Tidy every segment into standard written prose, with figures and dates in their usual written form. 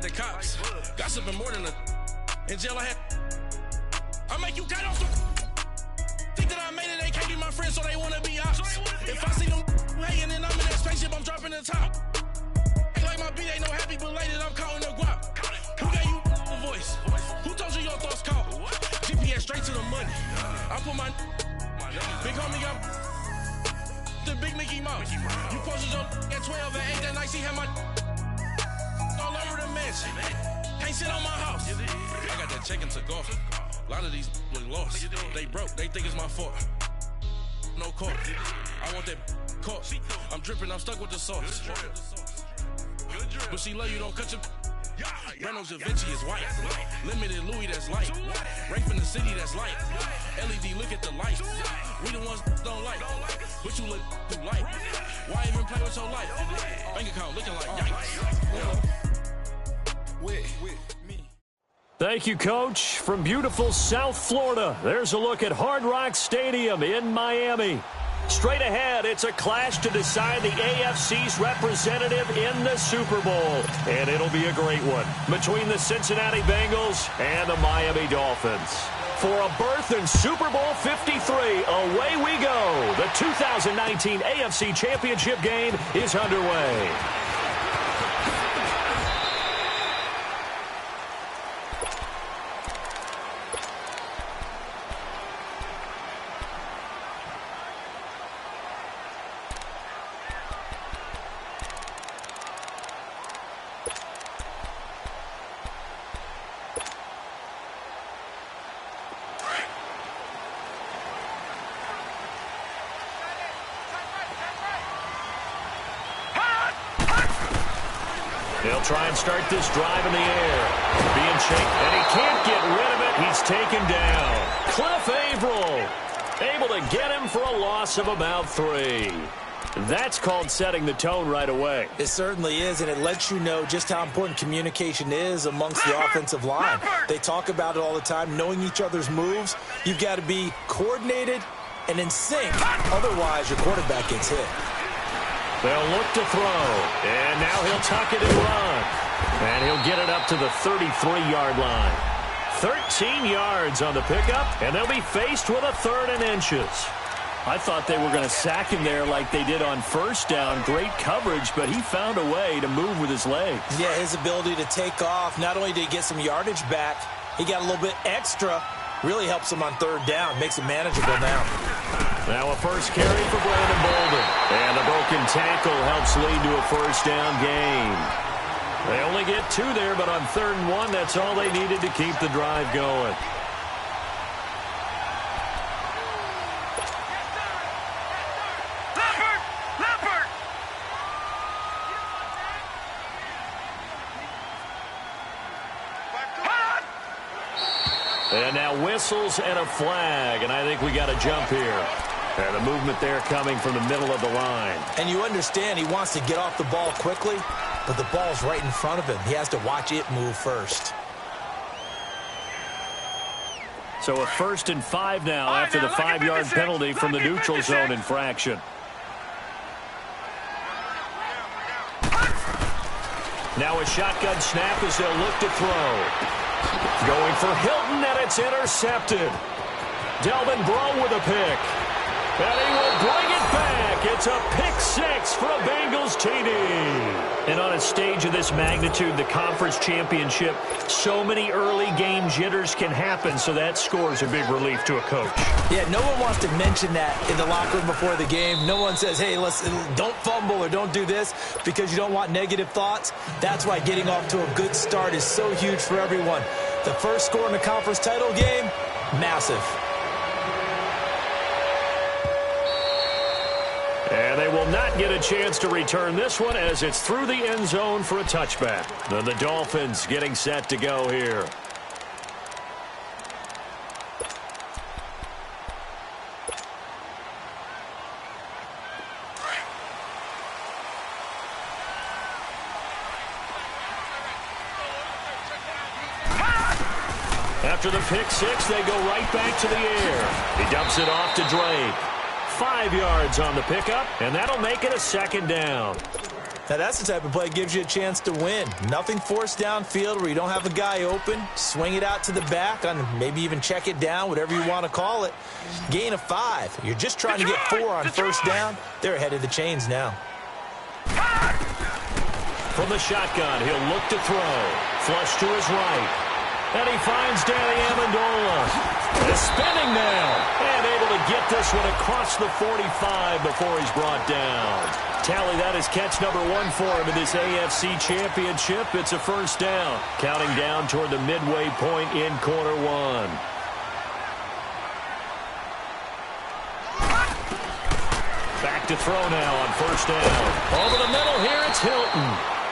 like the cops. Gossiping more than in jail I had. I make you cut off the. Think that I made it, they can't be my friends, so they wanna be ops. If I see them hating and I'm in that spaceship, I'm dropping the top. Act like my beat ain't no happy belated, I'm counting the guap. Who gave you the voice? Who told you your thoughts count? GPS straight to the money. I put my big homie up the big Mickey Mouse. You posted your at 12 and 8 that night, she had my all over the mansion. Can't sit on my house. I got that check into golf. A lot of these look lost. They broke, they think it's my fault. No court. I want that court. I'm dripping, I'm stuck with the sauce. But she love you, don't cut your. Reynolds Da Vinci is white. Limited Louis, that's light. Rape in the city, that's light. LED, look at the lights. We the ones don't like. But you look through light. Why even play with your life? Bank account looking like yikes. Thank you, Coach. From beautiful South Florida, there's a look at Hard Rock Stadium in Miami. Straight ahead, it's a clash to decide the AFC's representative in the Super Bowl. And it'll be a great one between the Cincinnati Bengals and the Miami Dolphins. For a berth in Super Bowl 53, away we go. The 2019 AFC Championship game is underway. He'll try and start this drive in the air. Being shaped, and he can't get rid of it. He's taken down. Cliff Averill able to get him for a loss of about 3. That's called setting the tone right away. It certainly is, and it lets you know just how important communication is amongst the offensive line. They talk about it all the time, knowing each other's moves. You've got to be coordinated and in sync. Otherwise, your quarterback gets hit. They'll look to throw, and now he'll tuck it and run. And he'll get it up to the 33-yard line. 13 yards on the pickup, and they'll be faced with a 3rd and inches. I thought they were going to sack him there like they did on first down. Great coverage, but he found a way to move with his legs. Yeah, his ability to take off, not only did he get some yardage back, he got a little bit extra. Really helps him on 3rd down, makes it manageable now. Now a first carry for Brandon Bolden. And a broken tackle helps lead to a first down gain. They only get 2 there, but on 3rd and 1, that's all they needed to keep the drive going. And now whistles and a flag, and I think we got a jump here. And the movement there coming from the middle of the line. And you understand he wants to get off the ball quickly, but the ball's right in front of him. He has to watch it move first. So a 1st and 5 now after the 5-yard penalty from the neutral zone infraction. Now a shotgun snap as they'll look to throw. Going for Hilton, and it's intercepted. Delvin Breaux with a pick. And he will bring it back. It's a pick 6 for a Bengals TD. And on a stage of this magnitude, the conference championship, so many early game jitters can happen, so that scores a big relief to a coach. Yeah, no one wants to mention that in the locker room before the game. No one says, hey, don't fumble or don't do this because you don't want negative thoughts. That's why getting off to a good start is so huge for everyone. The first score in the conference title game, massive. And they will not get a chance to return this one as it's through the end zone for a touchback. Then the Dolphins getting set to go here. After the pick 6, they go right back to the air. He dumps it off to Drake. 5 yards on the pickup, and that'll make it a 2nd down. Now, that's the type of play that gives you a chance to win. Nothing forced downfield where you don't have a guy open. Swing it out to the back, and maybe even check it down, whatever you want to call it. Gain of 5. You're just trying to get 4 on first down. They're ahead of the chains now. From the shotgun, he'll look to throw. Flush to his right. And he finds Danny Amendola. Spinning now. And able to get this one across the 45 before he's brought down. Tally, that is catch number 1 for him in this AFC Championship. It's a first down. Counting down toward the midway point in quarter 1. Back to throw now on first down. Over the middle here, it's Hilton.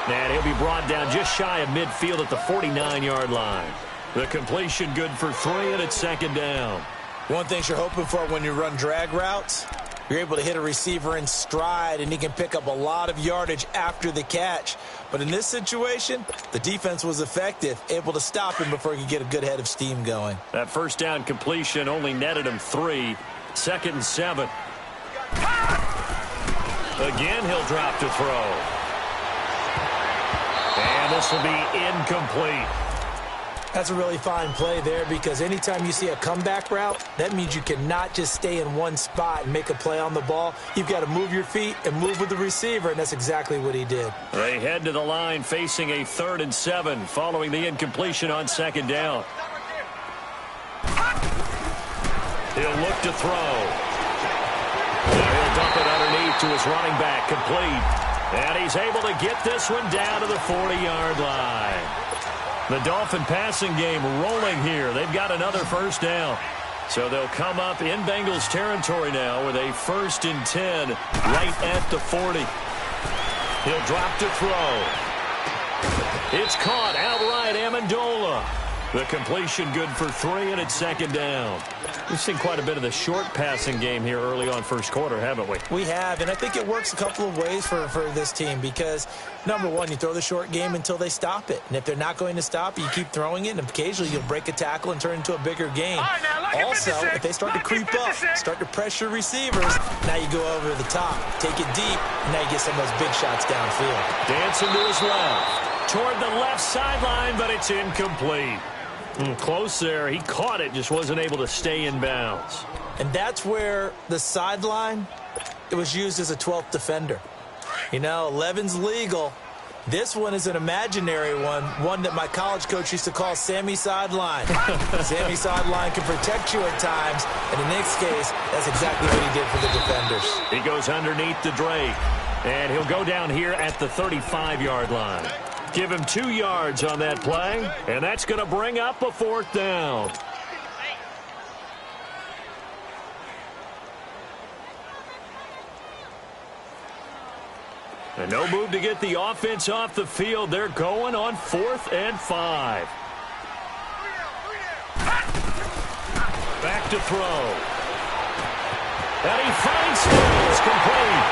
And he'll be brought down just shy of midfield at the 49-yard line. The completion good for 3, and it's second down. One thing you're hoping for when you run drag routes, you're able to hit a receiver in stride, and he can pick up a lot of yardage after the catch. But in this situation, the defense was effective, able to stop him before he could get a good head of steam going. That first down completion only netted him 3. Second and 7. Again, he'll drop to throw. And this will be incomplete. That's a really fine play there, because anytime you see a comeback route, that means you cannot just stay in one spot and make a play on the ball. You've got to move your feet and move with the receiver, and that's exactly what he did. They head to the line facing a 3rd and 7 following the incompletion on second down. He'll look to throw. Now he'll dump it underneath to his running back, complete. And he's able to get this one down to the 40-yard line. The Dolphin passing game rolling here. They've got another first down. So they'll come up in Bengals territory now with a 1st and 10 right at the 40. He'll drop to throw. It's caught outright, Amendola. The completion good for 3, and it's second down. We've seen quite a bit of the short passing game here early on first quarter, haven't we? We have, and I think it works a couple of ways for this team because, number one, you throw the short game until they stop it. And if they're not going to stop it, you keep throwing it, and occasionally you'll break a tackle and turn it into a bigger game. Also, if they start to creep up, start to pressure receivers, now you go over the top, take it deep, and now you get some of those big shots downfield. Dancing to his left, toward the left sideline, but it's incomplete. Close there. He caught it, just wasn't able to stay in bounds. And that's where the sideline, it was used as a 12th defender. You know, 11's legal. This one is an imaginary one that my college coach used to call Sammy Sideline. Sammy Sideline can protect you at times, and in this case, that's exactly what he did for the defenders. He goes underneath the Drake, and he'll go down here at the 35-yard line. Give him 2 yards on that play, and that's going to bring up a 4th down. And no move to get the offense off the field. They're going on 4th and 5. Back to throw. And he finds Stills, complete.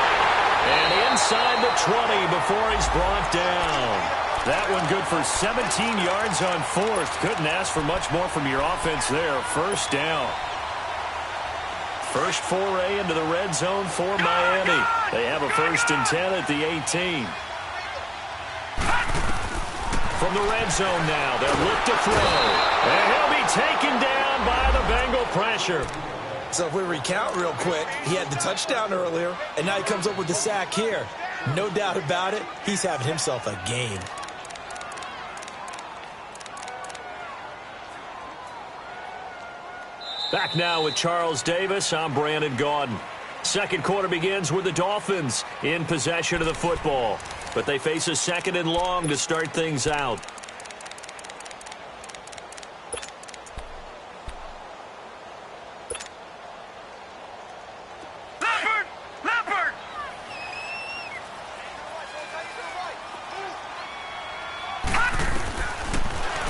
And inside the 20 before he's brought down. That one good for 17 yards on 4th. Couldn't ask for much more from your offense there. First down. First foray into the red zone for Miami. They have a 1st and 10 at the 18. From the red zone now, they'll look to throw. And he'll be taken down by the Bengal pressure. So if we recount real quick, he had the touchdown earlier, and now he comes up with the sack here. No doubt about it, he's having himself a game. Back now with Charles Davis. I'm Brandon Gaudin. Second quarter begins with the Dolphins in possession of the football, but they face a 2nd and long to start things out.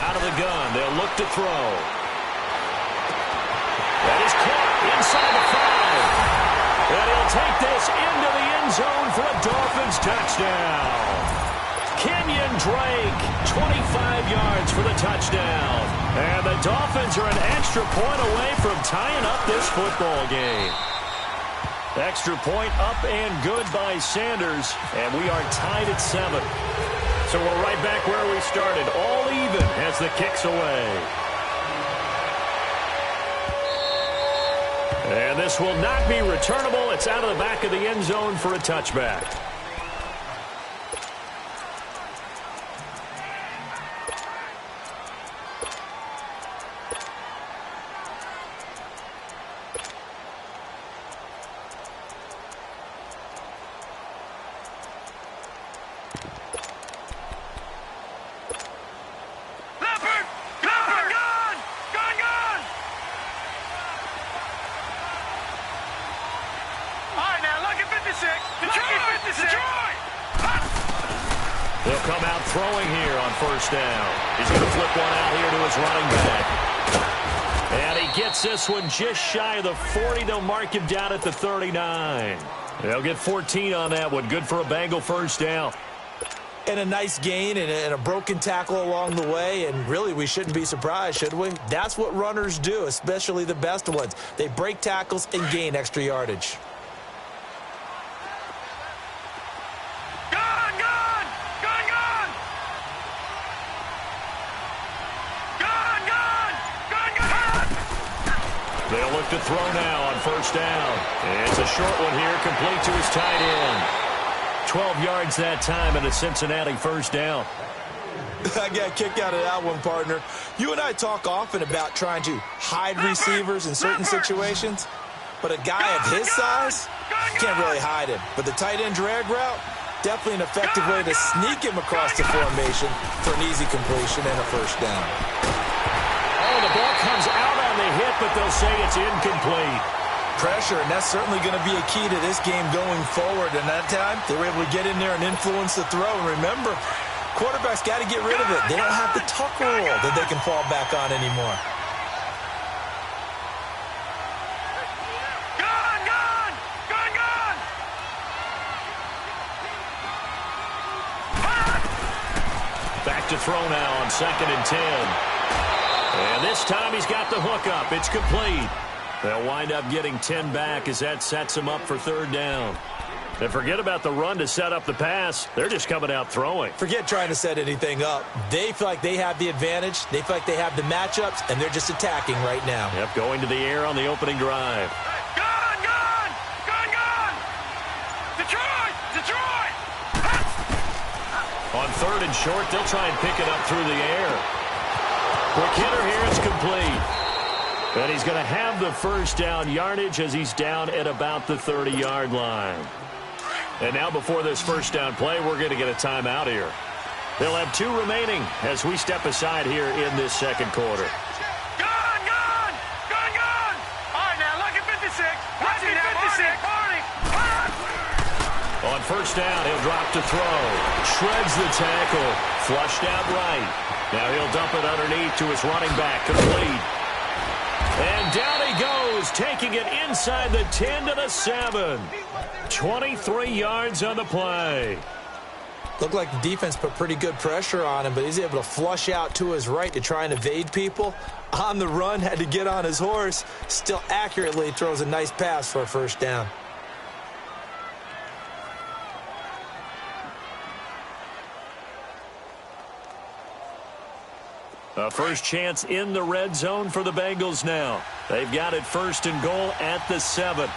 Out of the gun, they'll look to throw. That is caught inside the 5. And he'll take this into the end zone for a Dolphins touchdown. Kenyon Drake, 25 yards for the touchdown. And the Dolphins are an extra point away from tying up this football game. Extra point up and good by Sanders, and we are tied at 7. So we're right back where we started, all even as the kick's away. And this will not be returnable. It's out of the back of the end zone for a touchback. They'll come out throwing here on first down. He's going to flip one out here to his running back. And he gets this one just shy of the 40. They'll mark him down at the 39. They'll get 14 on that one. Good for a Bengal first down. And a nice gain and a broken tackle along the way. And really, we shouldn't be surprised, should we? That's what runners do, especially the best ones. They break tackles and gain extra yardage. They'll look to throw now on first down. It's a short one here, complete to his tight end. 12 yards that time and a Cincinnati first down. I got a kick out of that one, partner. You and I talk often about trying to hide receivers in certain situations, but a guy of his size can't really hide him. But the tight end drag route, definitely an effective way to sneak him across the formation for an easy completion and a first down. Oh, the ball comes out on the hit, but they'll say it's incomplete. Pressure, and that's certainly going to be a key to this game going forward. And that time, they were able to get in there and influence the throw. And remember, quarterbacks got to get rid of it. They don't have the tuck rule that they can fall back on anymore. Back to throw now on 2nd and 10. And this time he's got the hook up. It's complete. They'll wind up getting 10 back as that sets them up for 3rd down. And forget about the run to set up the pass. They're just coming out throwing. Forget trying to set anything up. They feel like they have the advantage. They feel like they have the matchups, and they're just attacking right now. Yep, going to the air on the opening drive. Detroit! On 3rd and short, they'll try and pick it up through the air. Quick hitter here, it's complete. And he's going to have the first down yardage as he's down at about the 30-yard line. And now before this first down play, we're going to get a timeout here. They'll have 2 remaining as we step aside here in this second quarter. Gone! All right, now, look at 56. Look at 56. On first down, he'll drop to throw. Shreds the tackle. Flushed out right. Now he'll dump it underneath to his running back. Complete. And down he goes, taking it inside the 10 to the 7. 23 yards on the play. Looked like the defense put pretty good pressure on him, but he's able to flush out to his right to try and evade people. On the run, had to get on his horse. Still accurately throws a nice pass for a first down. A first chance in the red zone for the Bengals now. They've got it 1st and goal at the 7.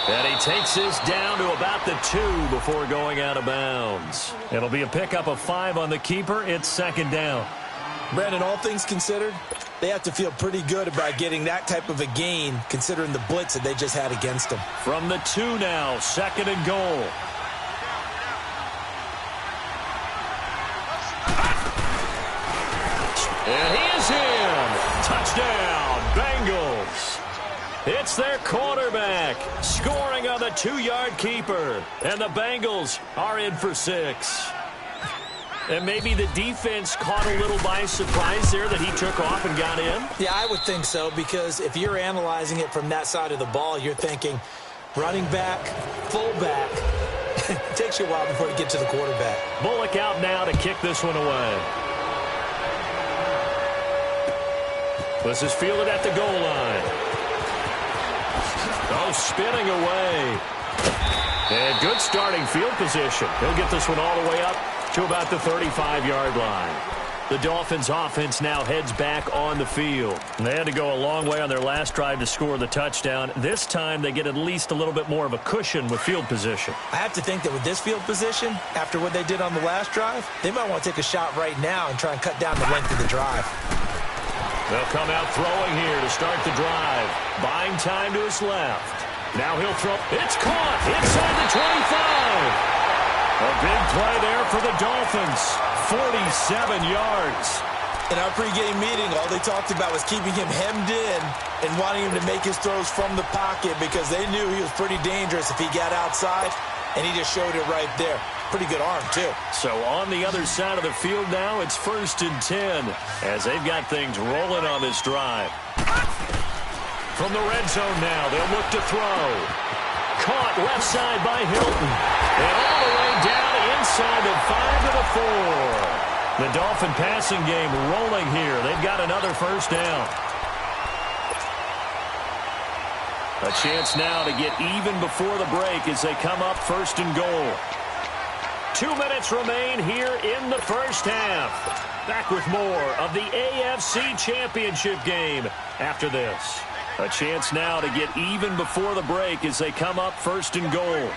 And he takes this down to about the 2 before going out of bounds. It'll be a pickup of 5 on the keeper. It's 2nd down. Brandon, all things considered, they have to feel pretty good about getting that type of a gain, considering the blitz that they just had against them. From the 2 now, 2nd and goal. And he is in. Touchdown, Bengals. It's their quarterback scoring on the 2-yard keeper. And the Bengals are in for 6. And maybe the defense caught a little by surprise there that he took off and got in? Yeah, I would think so, because if you're analyzing it from that side of the ball, you're thinking running back, fullback. It takes you a while before you get to the quarterback. Bullock out now to kick this one away. This is fielded at the goal line. Oh, spinning away. And good starting field position. He'll get this one all the way up to about the 35-yard line. The Dolphins' offense now heads back on the field. And they had to go a long way on their last drive to score the touchdown. This time they get at least a little bit more of a cushion with field position. I have to think that with this field position, after what they did on the last drive, they might want to take a shot right now and try and cut down the length of the drive. They'll come out throwing here to start the drive. Buying time to his left. Now he'll throw. It's caught inside the 25. A big play there for the Dolphins. 47 yards. In our pregame meeting, all they talked about was keeping him hemmed in and wanting him to make his throws from the pocket because they knew he was pretty dangerous if he got outside, and he just showed it right there. Pretty good arm, too. So on the other side of the field now, it's 1st and 10 as they've got things rolling on this drive. From the red zone now, they'll look to throw. Caught left side by Hilton. And all the way down inside the 5 to the 4. The Dolphin passing game rolling here. They've got another first down. A chance now to get even before the break as they come up 1st and goal. 2 minutes remain here in the first half. Back with more of the AFC Championship game after this. A chance now to get even before the break as they come up 1st and goal.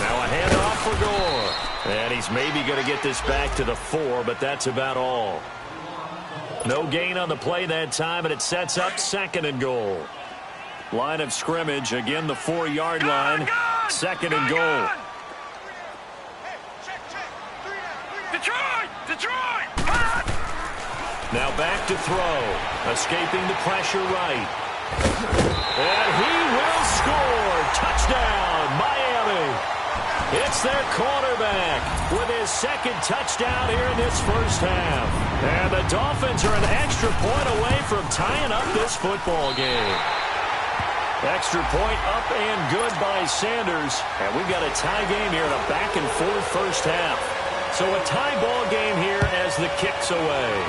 Now a handoff for Gore. And he's maybe going to get this back to the 4, but that's about all. No gain on the play that time, and it sets up 2nd and goal. Line of scrimmage, again the 4-yard line. 2nd and goal. Detroit! Now back to throw. Escaping the pressure right. And he will score. Touchdown, Miami. It's their quarterback with his 2nd touchdown here in this first half. And the Dolphins are an extra point away from tying up this football game. Extra point up and good by Sanders. And we've got a tie game here in a back-and-forth first half. So a tie ball game here as the kick's away.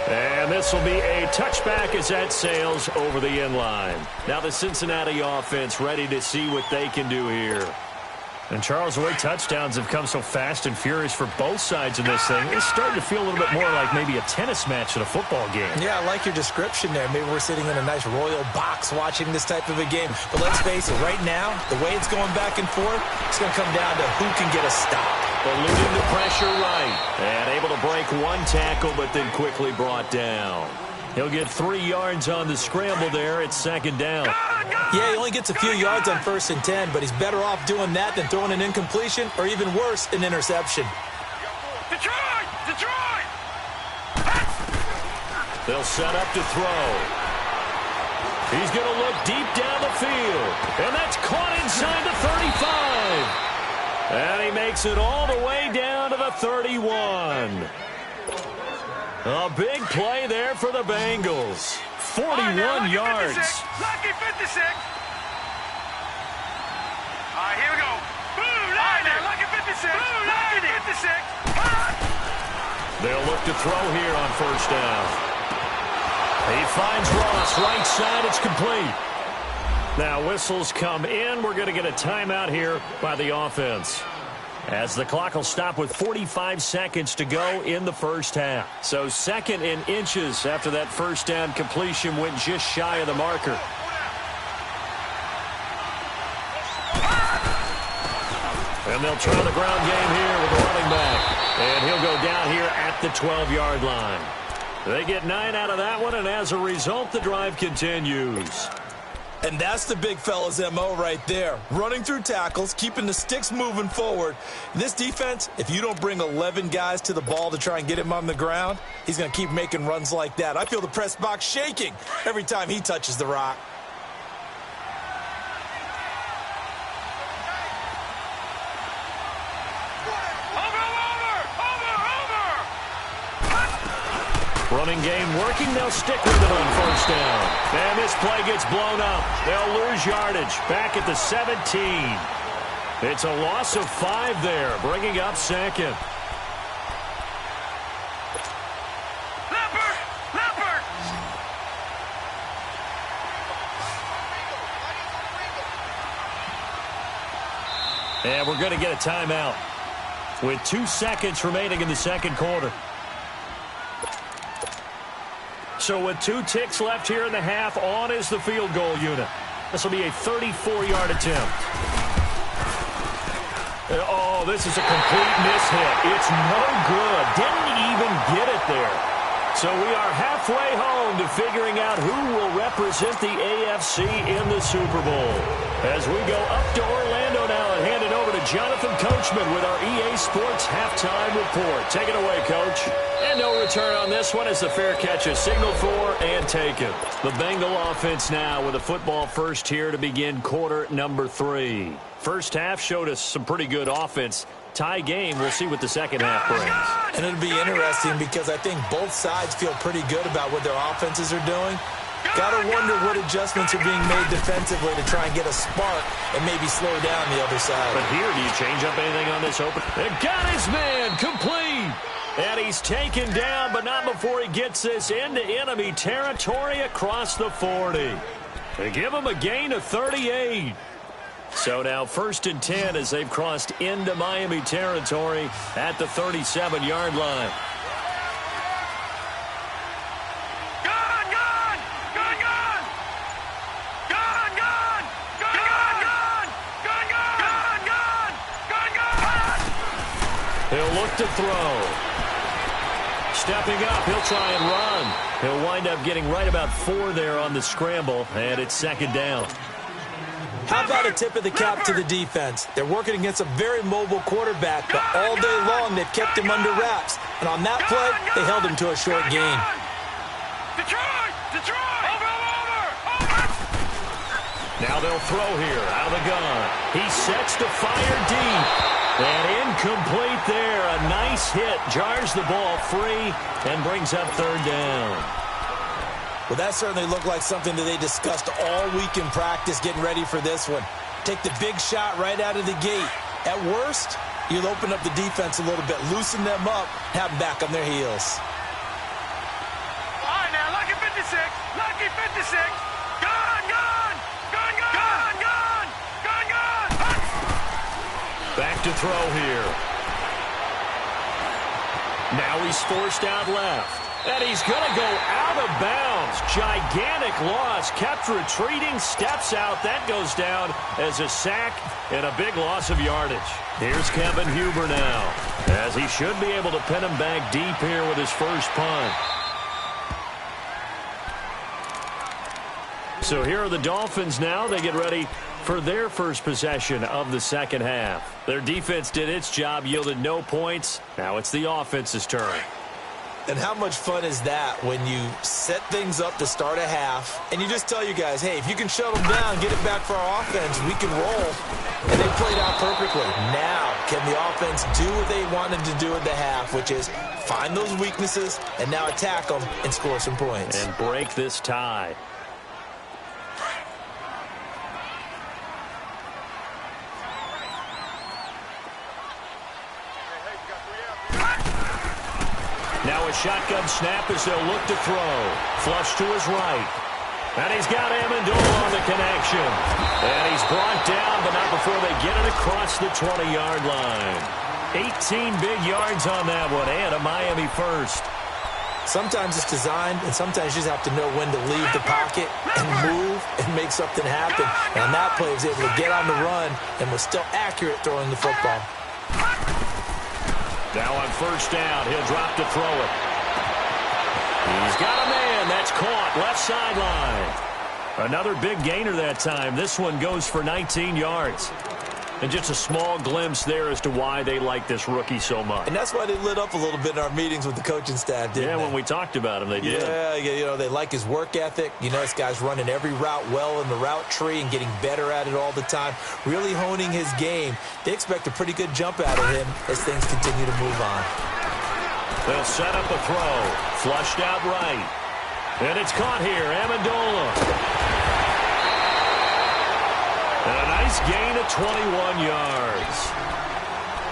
And this will be a touchback as that sails over the end line. Now the Cincinnati offense ready to see what they can do here. And Charles, the way touchdowns have come so fast and furious for both sides of this thing, it's starting to feel a little bit more like maybe a tennis match at a football game. Yeah, I like your description there. Maybe we're sitting in a nice royal box watching this type of a game. But let's face it, right now, the way it's going back and forth, it's going to come down to who can get a stop. Eluding the pressure right. And able to break one tackle, but then quickly brought down. He'll get 3 yards on the scramble there. It's 2nd down. Yeah, he only gets a few yards on 1st and 10, but he's better off doing that than throwing an incompletion or even worse, an interception. Detroit! They'll set up to throw. He's going to look deep down the field. And that's caught inside the 35. And he makes it all the way down to the 31. A big play there for the Bengals. 41 yards. Lucky 56. All right, here we go. Boom, lucky 56. Boom, lucky 56. They'll look to throw here on 1st down. He finds Ross, right side, it's complete. Now whistles come in. We're going to get a timeout here by the offense, as the clock will stop with 45 seconds to go in the first half. So 2nd and inches after that first down completion went just shy of the marker. And they'll try the ground game here with the running back. And he'll go down here at the 12-yard line. They get 9 out of that one, and as a result, the drive continues. And that's the big fella's MO right there. Running through tackles, keeping the sticks moving forward. This defense, if you don't bring 11 guys to the ball to try and get him on the ground, he's going to keep making runs like that. I feel the press box shaking every time he touches the rock. Running game working. They'll stick with it on 1st down. And this play gets blown up. They'll lose yardage. Back at the 17. It's a loss of 5 there, bringing up 2nd. we're going to get a timeout with 2 seconds remaining in the second quarter. So with 2 ticks left here in the half, on is the field goal unit. This will be a 34-yard attempt. Oh, this is a complete miss-hit. It's no good. Didn't even get it there. So we are halfway home to figuring out who will represent the AFC in the Super Bowl. As we go up to Orlando now and hand it over to Jonathan Coachman with our EA Sports Halftime Report. Take it away, Coach. And no return on this one as the fair catch is signaled for and taken. The Bengal offense now with a football first here to begin quarter number 3. First half showed us some pretty good offense. Tie game, we'll see what the second half brings. And it'll be interesting because I think both sides feel pretty good about what their offenses are doing. Got to wonder what adjustments are being made defensively to try and get a spark and maybe slow down the other side. But here, do you change up anything on this open? They got his man complete. And he's taken down, but not before he gets this into enemy territory across the 40. They give him a gain of 38. So now 1st and 10 as they've crossed into Miami territory at the 37-yard line. He'll look to throw. Stepping up, he'll try and run. He'll wind up getting right about 4 there on the scramble, and it's 2nd down. How about a tip of the cap to the defense? They're working against a very mobile quarterback, but all day long they've kept him under wraps. And on that play, they held him to a short gain. Now they'll throw here out of the gun. He sets to fire deep. And incomplete there. A nice hit. Jars the ball free and brings up 3rd down. Well, that certainly looked like something that they discussed all week in practice getting ready for this one. Take the big shot right out of the gate. At worst, you'll open up the defense a little bit, loosen them up, have them back on their heels. All right, now, lucky 56. Lucky 56. Gun, gun. Gun, gun. Gun, gun. Gun, gun. Back to throw here. Now he's forced out left. And he's going to go out of bounds. Gigantic loss. Kept retreating. Steps out. That goes down as a sack and a big loss of yardage. Here's Kevin Huber now, as he should be able to pin him back deep here with his first punt. So here are the Dolphins now. They get ready for their first possession of the second half. Their defense did its job, yielded no points. Now it's the offense's turn. And how much fun is that when you set things up to start a half and you just tell you guys, hey, if you can shut them down, get it back for our offense, we can roll. And they played out perfectly. Now, can the offense do what they wanted to do at the half, which is find those weaknesses and now attack them and score some points. And break this tie. Now a shotgun snap as they'll look to throw. Flush to his right. And he's got Amendola on the connection. And he's brought down, but not before they get it across the 20-yard line. 18 big yards on that one, and a Miami first. Sometimes it's designed, and sometimes you just have to know when to leave the pocket and move and make something happen. And on that play, he was able to get on the run and was still accurate throwing the football. Now on first down, he'll drop to throw it. He's got a man. That's caught. Left sideline. Another big gainer that time. This one goes for 19 yards. And just a small glimpse there as to why they like this rookie so much. And that's why they lit up a little bit in our meetings with the coaching staff, didn't they? Yeah, when we talked about him, they did. Yeah, you know, they like his work ethic. You know, this guy's running every route well in the route tree and getting better at it all the time, really honing his game. They expect a pretty good jump out of him as things continue to move on. They'll set up a throw. Flushed out right. And it's caught here. Amendola. And a nice gain of 21 yards.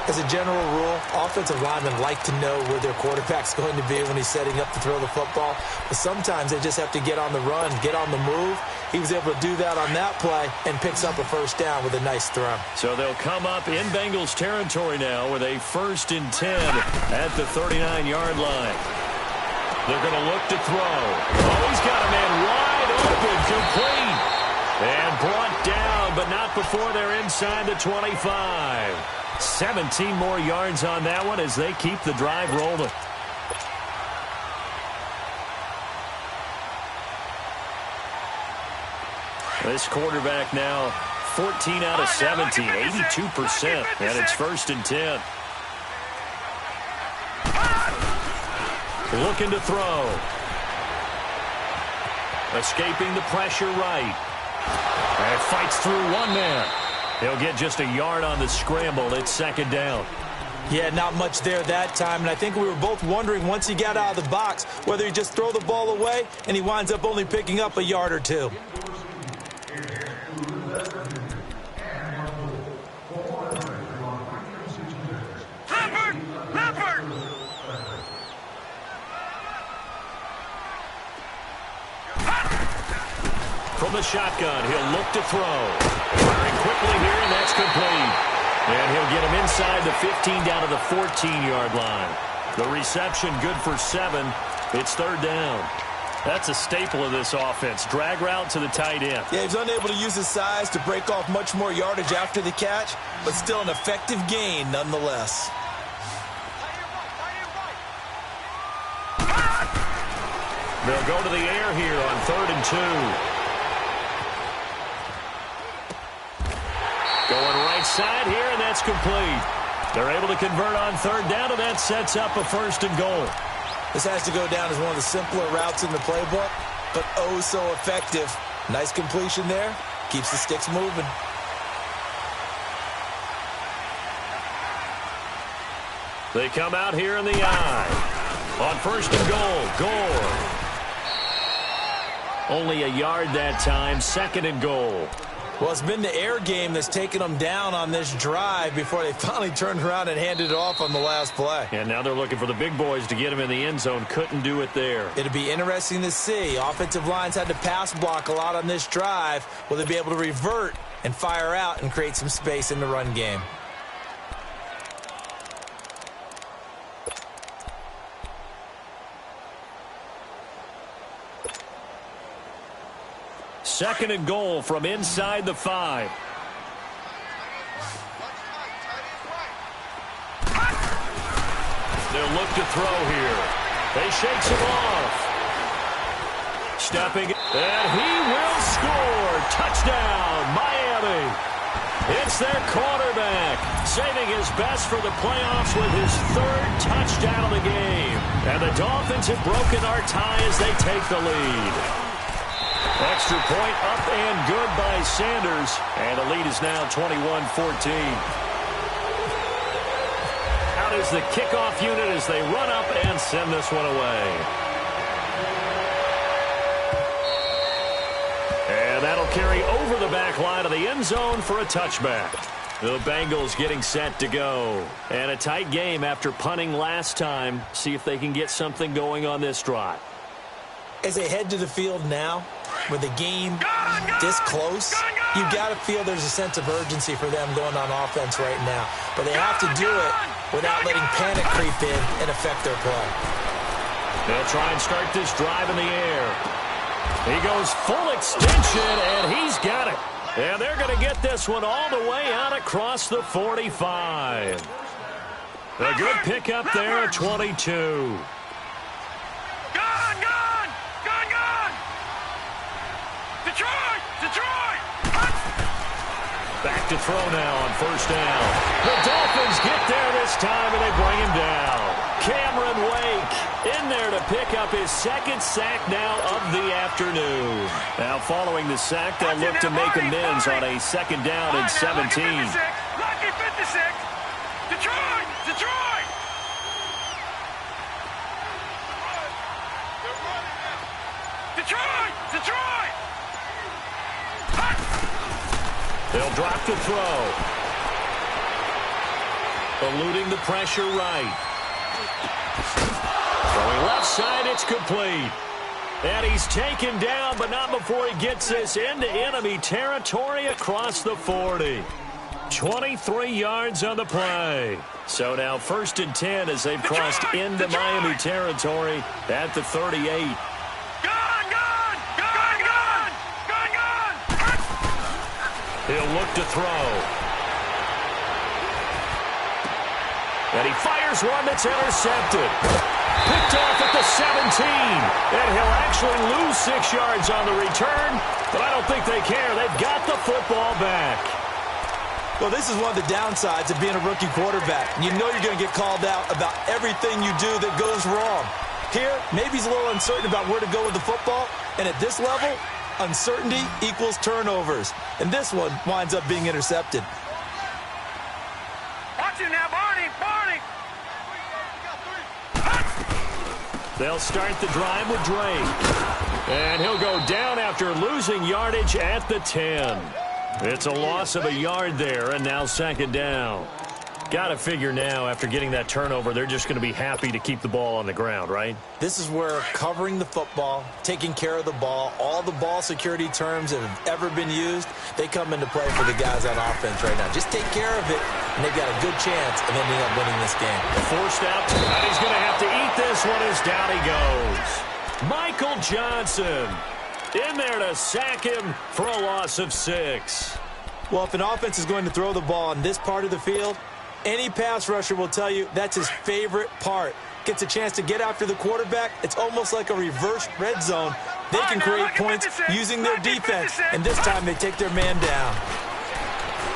As a general rule, offensive linemen like to know where their quarterback's going to be when he's setting up to throw the football. But sometimes they just have to get on the run, get on the move. He was able to do that on that play and picks up a first down with a nice throw. So they'll come up in Bengals territory now with a 1st and 10 at the 39-yard line. They're going to look to throw. Oh, he's got a man wide open, complete. And brought down, but not before they're inside the 25. 17 more yards on that one as they keep the drive rolling. This quarterback now 14 out of 17, 82%, and it's 1st and 10. Looking to throw. Escaping the pressure right. And fights through one man. He'll get just a yard on the scramble. It's 2nd down. Yeah, not much there that time. And I think we were both wondering once he got out of the box whether he just throw the ball away and he winds up only picking up a yard or two. From the shotgun, he'll look to throw. Firing quickly here, and that's complete. And he'll get him inside the 15 down to the 14-yard line. The reception good for 7. It's 3rd down. That's a staple of this offense. Drag route to the tight end. Yeah, he's unable to use his size to break off much more yardage after the catch, but still an effective gain nonetheless. They'll go to the air here on 3rd and 2. Going right side here, and that's complete. They're able to convert on 3rd down, and that sets up a 1st and goal. This has to go down as one of the simpler routes in the playbook, but oh so effective. Nice completion there. Keeps the sticks moving. They come out here in the eye. On 1st and goal, Gore. Only a yard that time, 2nd and goal. Well, it's been the air game that's taken them down on this drive before they finally turned around and handed it off on the last play. And now they're looking for the big boys to get him in the end zone. Couldn't do it there. It'll be interesting to see. Offensive lines had to pass block a lot on this drive. Will they be able to revert and fire out and create some space in the run game? Second and goal from inside the 5. They'll look to throw here. They shakes him off. Stepping, and he will score. Touchdown, Miami. It's their quarterback, saving his best for the playoffs with his 3rd touchdown of the game. And the Dolphins have broken our tie as they take the lead. Extra point up and good by Sanders. And the lead is now 21-14. Out is the kickoff unit as they run up and send this one away. And that'll carry over the back line of the end zone for a touchback. The Bengals getting set to go. And a tight game after punting last time. See if they can get something going on this drive. As they head to the field now, with the game this close, you got to feel there's a sense of urgency for them going on offense right now. But they have to do it without letting panic creep in and affect their play. They'll try and start this drive in the air. He goes full extension, and he's got it. And they're going to get this one all the way out across the 45. A good pickup there at 22. Back to throw now on 1st down. The Dolphins get there this time, and they bring him down. Cameron Wake in there to pick up his 2nd sack now of the afternoon. Now following the sack, they'll look to make amends on a 2nd down and 17. Lucky 56. Detroit! Detroit! Detroit! Detroit! They'll drop to throw. eluding the pressure right. Throwing left side, it's complete. And he's taken down, but not before he gets this into enemy territory across the 40. 23 yards on the play. So now 1st and 10 as they've crossed into Miami territory at the 38. He'll look to throw. And he fires one that's intercepted. Picked off at the 17. And he'll actually lose 6 yards on the return, but I don't think they care. They've got the football back. Well, this is one of the downsides of being a rookie quarterback. You know you're going to get called out about everything you do that goes wrong. Here, maybe he's a little uncertain about where to go with the football, and at this level, uncertainty equals turnovers. And this one winds up being intercepted. Watch it now, Barney! They'll start the drive with Drake. And he'll go down after losing yardage at the 10. It's a loss of a yard there, and now 2nd down. Got to figure now, after getting that turnover, they're just going to be happy to keep the ball on the ground, right? This is where covering the football, taking care of the ball, all the ball security terms that have ever been used, they come into play for the guys on offense right now. Just take care of it, and they've got a good chance of ending up winning this game. Forced out, and he's going to have to eat this one as down he goes. Michael Johnson in there to sack him for a loss of 6. Well, if an offense is going to throw the ball on this part of the field, any pass rusher will tell you that's his favorite part. Gets a chance to get after the quarterback. It's almost like a reverse red zone. They can create points using their defense, and this time they take their man down.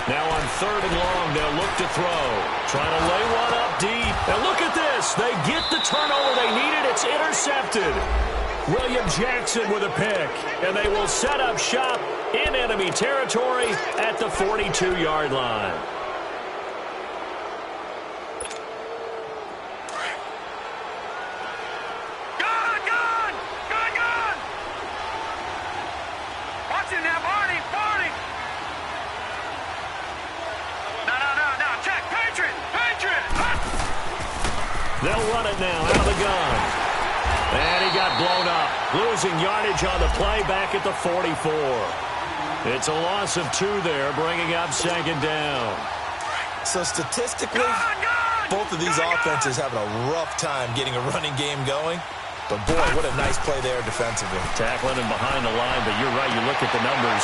Now on 3rd and long, they'll look to throw. Trying to lay one up deep. And look at this. They get the turnover they needed. It's intercepted. William Jackson with a pick. And they will set up shop in enemy territory at the 42-yard line. They'll run it now out of the gun. And he got blown up. Losing yardage on the play back at the 44. It's a loss of 2 there, bringing up 2nd down. So statistically, both of these offenses having a rough time getting a running game going. But, boy, what a nice play there defensively. Tackling him behind the line, but you're right. You look at the numbers.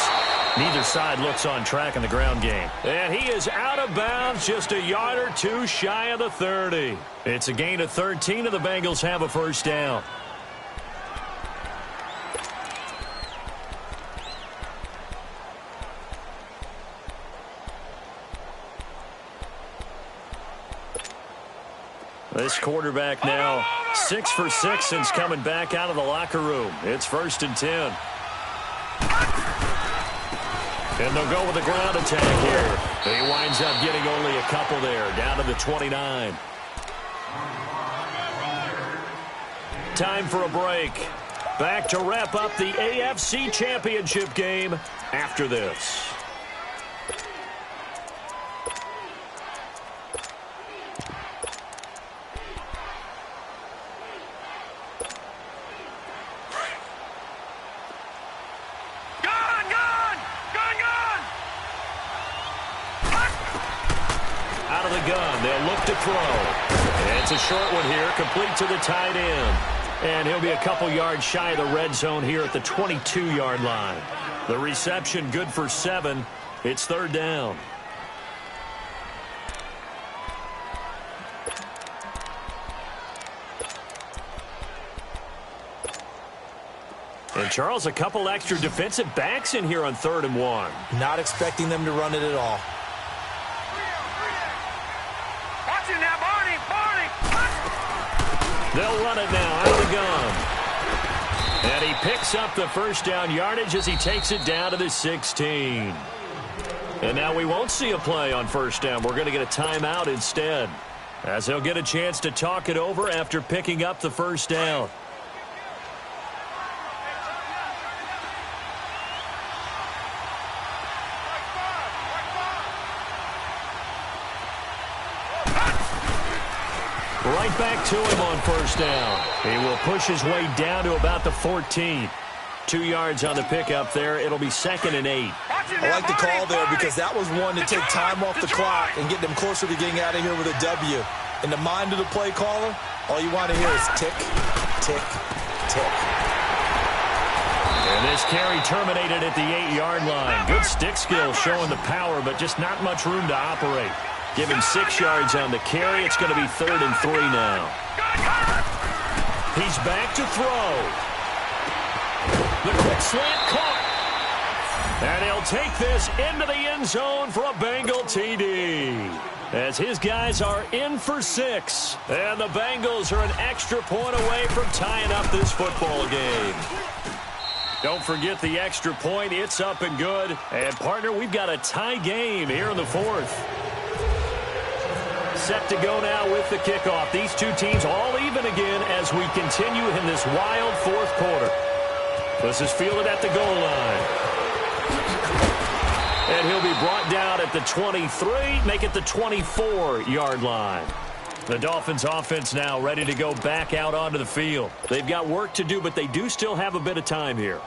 Neither side looks on track in the ground game. And he is out of bounds, just a yard or 2 shy of the 30. It's a gain of 13, and the Bengals have a 1st down. This quarterback now 6 for 6 since coming back out of the locker room. It's 1st and 10. And they'll go with the ground attack here. He winds up getting only a couple there, down to the 29. Time for a break. Back to wrap up the AFC Championship game after this. Out of the gun, they'll look to throw. And it's a short one here, complete to the tight end. And he'll be a couple yards shy of the red zone here at the 22-yard line. The reception good for 7. It's 3rd down. And, Charles, a couple extra defensive backs in here on 3rd and 1. Not expecting them to run it at all. Watch it now, Barney! They'll run it now out of the gun. And he picks up the 1st down yardage as he takes it down to the 16. And now we won't see a play on 1st down. We're going to get a timeout instead, as he'll get a chance to talk it over after picking up the 1st down. Right back to him on first down. He will push his way down to about the 14. 2 yards on the pickup there. It'll be 2nd and 8. I like the call there because that was one to take time off the clock and get them closer to getting out of here with a W. In the mind of the play caller, all you want to hear is tick, tick, tick. And this carry terminated at the 8-yard line. Good stick skill showing the power, but just not much room to operate. Give him 6 yards on the carry. It's going to be 3rd and 3 now. He's back to throw. The quick slant caught. And he'll take this into the end zone for a Bengal TD. As his guys are in for 6. And the Bengals are an extra point away from tying up this football game. Don't forget the extra point. It's up and good. And, partner, we've got a tie game here in the 4th. Set to go now with the kickoff. These two teams all even again as we continue in this wild 4th quarter. This is fielded at the goal line. And he'll be brought down at the 23, make it the 24-yard line. The Dolphins offense now ready to go back out onto the field. They've got work to do, but they do still have a bit of time here.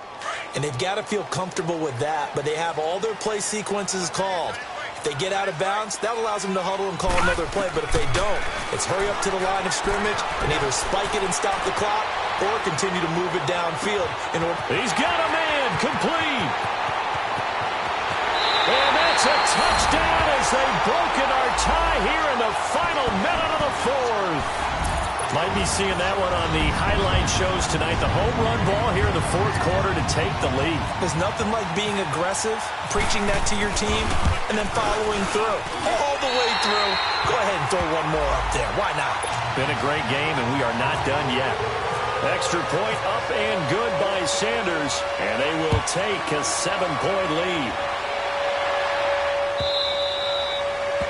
And they've got to feel comfortable with that, but they have all their play sequences called. If they get out of bounds, that allows them to huddle and call another play, but if they don't, it's hurry up to the line of scrimmage and either spike it and stop the clock or continue to move it downfield. He's got a man complete. And that's a touchdown as they've broken our tie here in the final minute of the 4th. Might be seeing that one on the highlight shows tonight. The home run ball here in the 4th quarter to take the lead. There's nothing like being aggressive, preaching that to your team, and then following through. All the way through. Go ahead and throw one more up there. Why not? Been a great game, and we are not done yet. Extra point up and good by Sanders, and they will take a 7-point lead.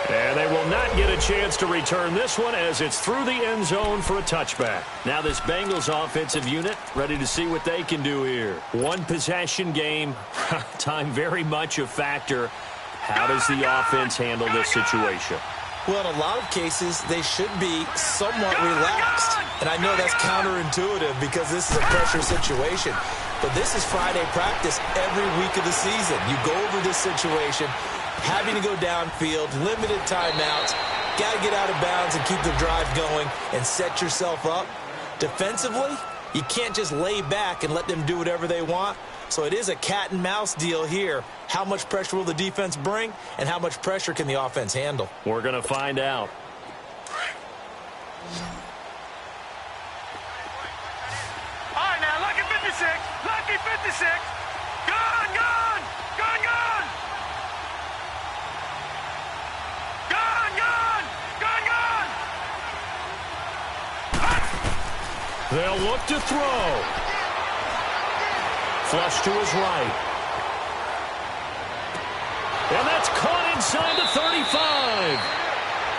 And they will not get a chance to return this one as it's through the end zone for a touchback. Now this Bengals offensive unit ready to see what they can do here. One possession game, time very much a factor. How does the offense handle this situation? Well, in a lot of cases, they should be somewhat relaxed. And I know that's counterintuitive because this is a pressure situation. But this is Friday practice every week of the season. You go over this situation, having to go downfield, limited timeouts, got to get out of bounds and keep the drive going and set yourself up. Defensively, you can't just lay back and let them do whatever they want. So it is a cat and mouse deal here. How much pressure will the defense bring and how much pressure can the offense handle? We're going to find out. All right, now, lucky 56. Lucky 56. Gone, gone. Gone, gone. Gone, gone. Gone, gone. They'll look to throw. Flush to his right. And that's caught inside the 35.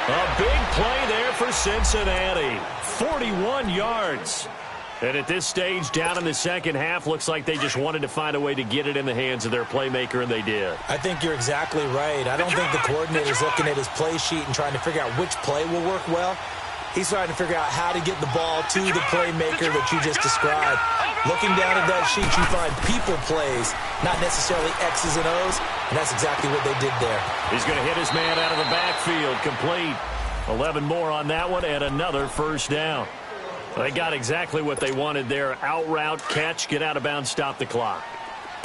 A big play there for Cincinnati. 41 yards. And at this stage, down in the second half, looks like they just wanted to find a way to get it in the hands of their playmaker, and they did. I think you're exactly right. I don't think the coordinator's looking at his play sheet and trying to figure out which play will work well. He's trying to figure out how to get the ball to the playmaker that you just described. Looking down at that sheet, you find people plays, not necessarily X's and O's, and that's exactly what they did there. He's going to hit his man out of the backfield, complete. 11 more on that one, and another first down. They got exactly what they wanted there. Out route, catch, get out of bounds, stop the clock.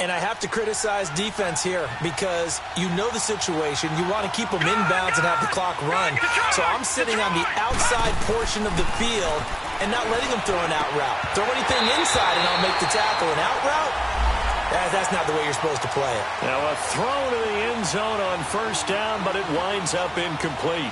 And I have to criticize defense here because you know the situation. You want to keep them inbounds and have the clock run. So I'm sitting on the outside portion of the field and not letting them throw an out route. Throw anything inside and I'll make the tackle. An out route? That's not the way you're supposed to play it. Now a throw to the end zone on first down, but it winds up incomplete.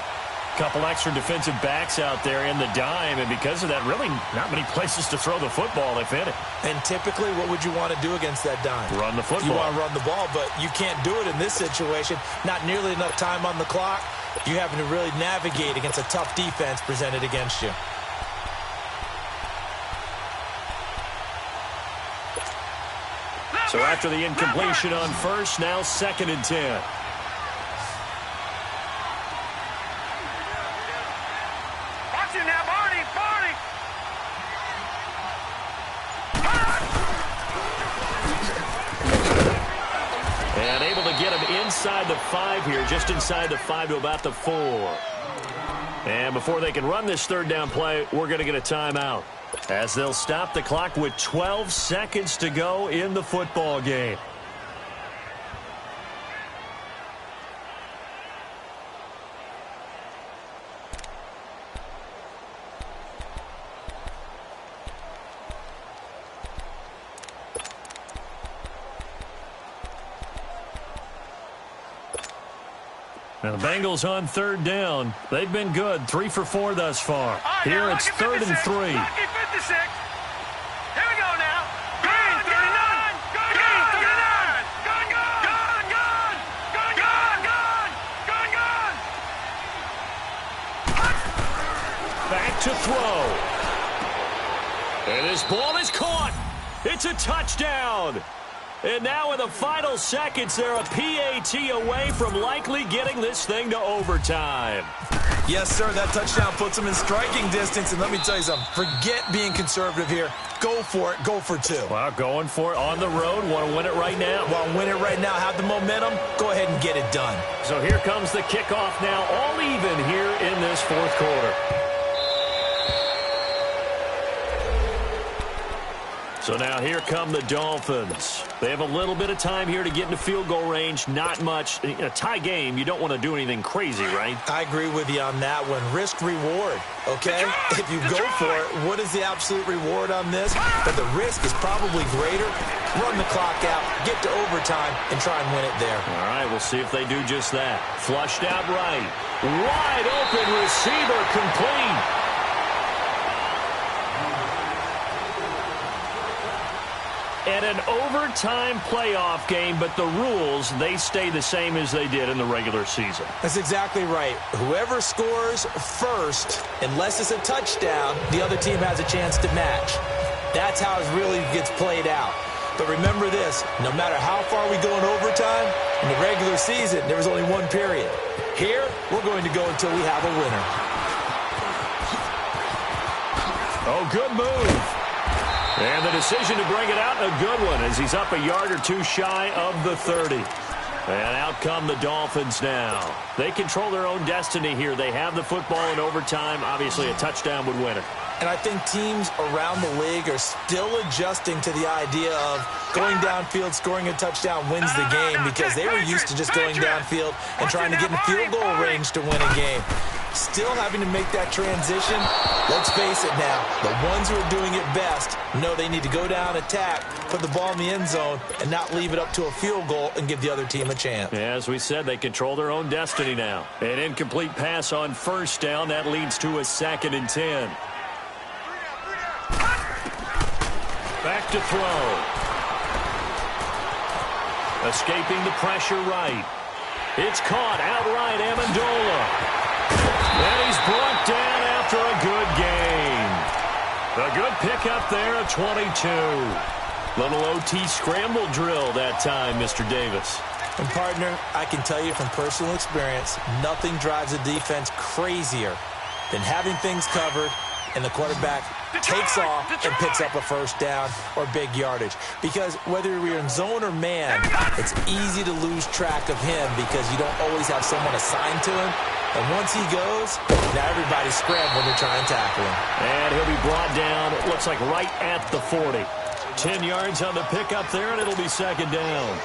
Couple extra defensive backs out there in the dime, and because of that, really not many places to throw the football, if any. And typically, what would you want to do against that dime? Run the football. You want to run the ball, but you can't do it in this situation. Not nearly enough time on the clock. You having to really navigate against a tough defense presented against you. So after the incompletion on first, now 2nd and 10. Watch it now, Barney. inside the 5 here, just inside the 5 to about the 4. And before they can run this third down play, we're going to get a timeout, as they'll stop the clock with 12 seconds to go in the football game. Now the Bengals on third down. They've been good, 3 for 4 thus far. Here it's 3rd and 3. Lucky 56. Here we go now. Gain 39. Gain 39. Gone. Back to throw. And this ball is caught. It's a touchdown. And now in the final seconds, they're a PAT away from likely getting this thing to overtime. Yes, sir, that touchdown puts them in striking distance. And let me tell you something, forget being conservative here. Go for it, go for 2. Well, going for it on the road. Want to win it right now? Well, win it right now, have the momentum, go ahead and get it done. So here comes the kickoff now, all even here in this fourth quarter. So now here come the Dolphins. They have a little bit of time here to get into field goal range. Not much. In a tie game, you don't want to do anything crazy, right? I agree with you on that one. Risk-reward, okay? If you go for it, what is the absolute reward on this? But the risk is probably greater. Run the clock out, get to overtime, and try and win it there. All right, we'll see if they do just that. Flushed out right. Wide open receiver, complete. And an overtime playoff game, but the rules, they stay the same as they did in the regular season. That's exactly right. Whoever scores first, unless it's a touchdown, the other team has a chance to match. That's how it really gets played out. But remember this, no matter how far we go in overtime, in the regular season, there was only one period. Here, we're going to go until we have a winner. Oh, good move. And the decision to bring it out, a good one, as he's up a yard or 2 shy of the 30. And out come the Dolphins now. They control their own destiny here. They have the football in overtime. Obviously, a touchdown would win it. And I think teams around the league are still adjusting to the idea of going downfield, scoring a touchdown wins the game, because they were used to just going downfield and trying to get in field goal range to win a game. Still having to make that transition. Let's face it now, the ones who are doing it best know they need to go down, attack, put the ball in the end zone, and not leave it up to a field goal and give the other team a chance. Yeah, as we said, they control their own destiny now. An incomplete pass on first down. That leads to a 2nd and 10. Back to throw. Escaping the pressure right. It's caught outright, Amendola. And he's brought down after a good gain. A good pickup there at 22. Little OT scramble drill that time, Mr. Davis. And, partner, I can tell you from personal experience, nothing drives a defense crazier than having things covered and the quarterback takes off and picks up a first down or big yardage. Because whether you're in zone or man, it's easy to lose track of him because you don't always have someone assigned to him. And once he goes, now everybody's scrambling to try and tackle him. And he'll be brought down, it looks like right at the 40. 10 yards on the pickup there, and it'll be 2nd down.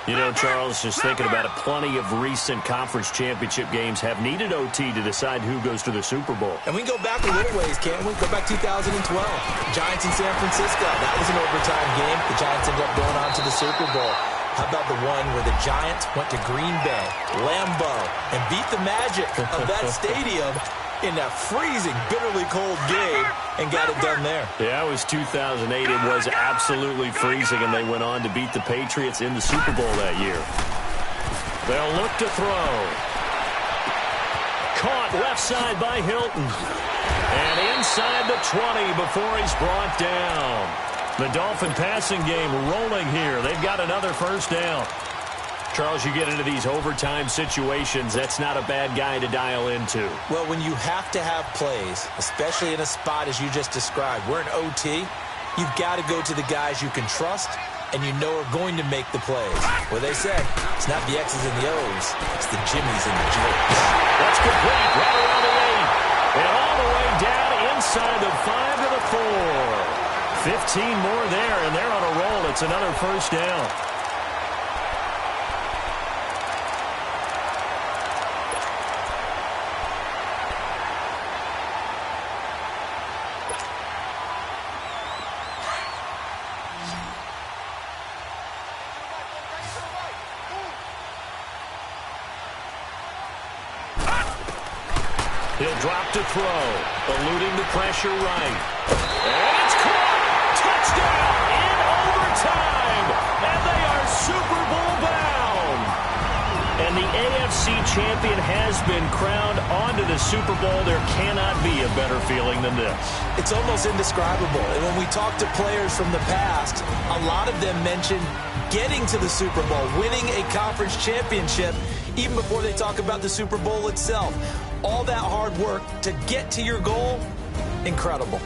You know, Charles, just thinking about it, plenty of recent conference championship games have needed OT to decide who goes to the Super Bowl. And we can go back a little ways, can't we? Go back 2012. Giants in San Francisco. That was an overtime game. The Giants ended up going on to the Super Bowl. How about the one where the Giants went to Green Bay, Lambeau, and beat the magic of that stadium in that freezing, bitterly cold game and got it done there. Yeah, it was 2008. It was absolutely freezing, and they went on to beat the Patriots in the Super Bowl that year. They'll look to throw. Caught left side by Hilton. And inside the 20 before he's brought down. The Dolphin passing game rolling here. They've got another first down. Charles, you get into these overtime situations, that's not a bad guy to dial into. Well, when you have to have plays, especially in a spot as you just described, we're in OT, you've got to go to the guys you can trust and you know are going to make the plays. Well, they said it's not the X's and the O's, it's the Jimmies and the Joes. That's complete right around the 8. And all the way down inside the 5 to the 4. 15 more there, and they're on a roll. It's another first down. He'll drop to throw, eluding the pressure right. And it's caught! Touchdown in overtime! And they are Super Bowl bound! And the AFC champion has been crowned onto the Super Bowl. There cannot be a better feeling than this. It's almost indescribable. And when we talk to players from the past, a lot of them mention getting to the Super Bowl, winning a conference championship, even before they talk about the Super Bowl itself. All that hard work to get to your goal, incredible.